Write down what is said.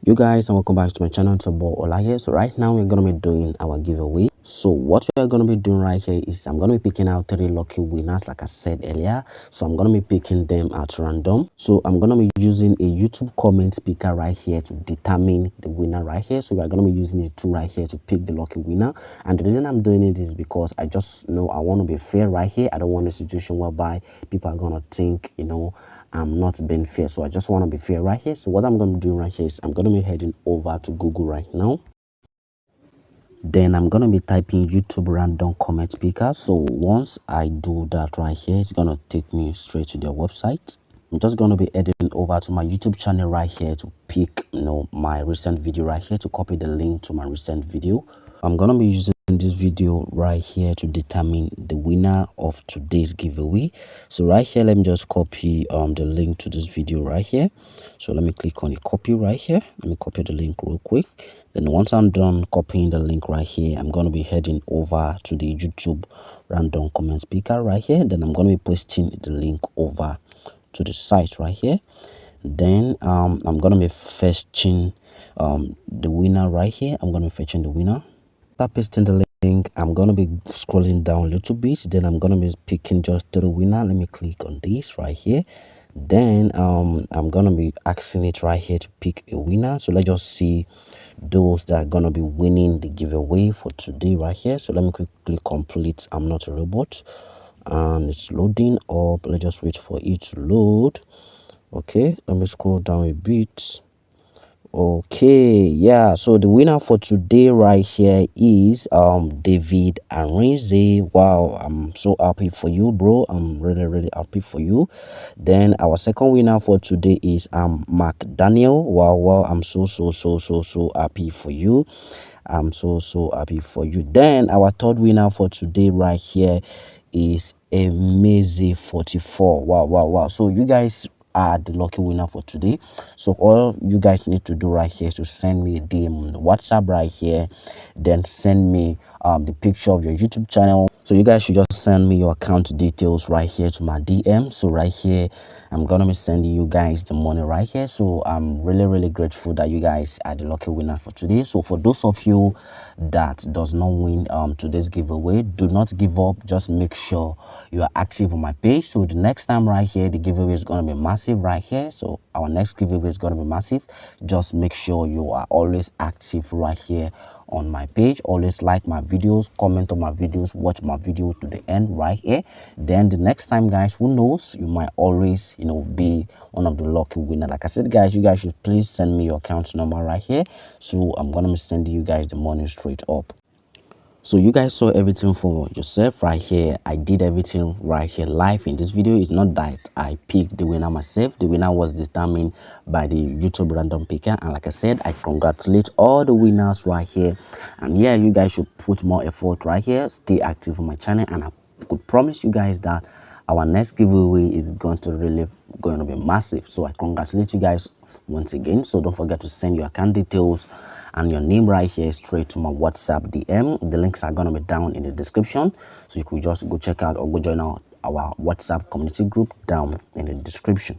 You guys, and welcome back to my channel. It's about Ola here. So right now we're gonna be doing our giveaway. So what we're gonna be doing right here is I'm gonna be picking out 3 lucky winners, like I said earlier. So I'm gonna be picking them at random. So I'm gonna be using a YouTube comment picker right here to determine the winner right here. So we're gonna be using the tool right here to pick the lucky winner. And the reason I'm doing it is because I just know I want to be fair right here. I don't want a situation whereby people are gonna think, I'm not being fair. So I just want to be fair right here. So what I'm going to be doing right here is I'm going to be heading over to Google right now. Then I'm going to be typing YouTube random comment picker. So once I do that right here, it's going to take me straight to their website. I'm just going to be heading over to my YouTube channel right here to pick my recent video right here, to copy the link to my recent video. I'm going to be using this video right here to determine the winner of today's giveaway. So right here, let me just copy the link to this video right here. So let me click on the copy right here. Let me copy the link real quick. Then once I'm done copying the link right here, I'm going to be heading over to the YouTube random comment picker right here. Then I'm going to be pasting the link over to the site right here. Then I'm going to be fetching the winner right here. I'm going to be fetching the winner. After pasting the link, I'm going to be scrolling down a little bit. Then I'm going to be picking just the winner. Let me click on this right here. Then I'm going to be asking it right here to pick a winner. So let's just see those that are going to be winning the giveaway for today right here. So let me quickly complete I'm Not a Robot. And it's loading up. Let's just wait for it to load. Okay, let me scroll down a bit. Okay, yeah, so the winner for today right here is David Arinze. Wow, I'm so happy for you, bro. I'm really happy for you. Then our second winner for today is Mark Daniel. Wow, I'm so happy for you. I'm so happy for you. Then our third winner for today right here is Amaze 44. Wow. So you guys are the lucky winner for today. So all you guys need to do right here is to send me a DM on the WhatsApp right here, then send me the picture of your YouTube channel. So you guys should just send me your account details right here to my DM. So right here, I'm gonna be sending you guys the money right here. So I'm really grateful that you guys are the lucky winner for today. So for those of you that does not win today's giveaway, do not give up. Just make sure you are active on my page. So the next time right here, the giveaway is gonna be massive right here. So our next giveaway is gonna be massive. Just make sure you are always active right here on my page. Always like my videos, comment on my videos, watch my video to the end right here. Then the next time, guys, who knows, you might always be one of the lucky winner. Like I said, guys, you guys should please send me your account number right here, so I'm gonna be sending you guys the money straight up. So you guys saw everything for yourself right here. I did everything right here live in this video. It's not that I picked the winner myself. The winner was determined by the YouTube random picker. And like I said, I congratulate all the winners right here. And yeah, you guys should put more effort right here. Stay active on my channel. And I could promise you guys that our next giveaway is going to be massive. So I congratulate you guys once again. So don't forget to send your account details and your name right here straight to my WhatsApp DM. The links are going to be down in the description, so you could just go check out or go join our WhatsApp community group down in the description.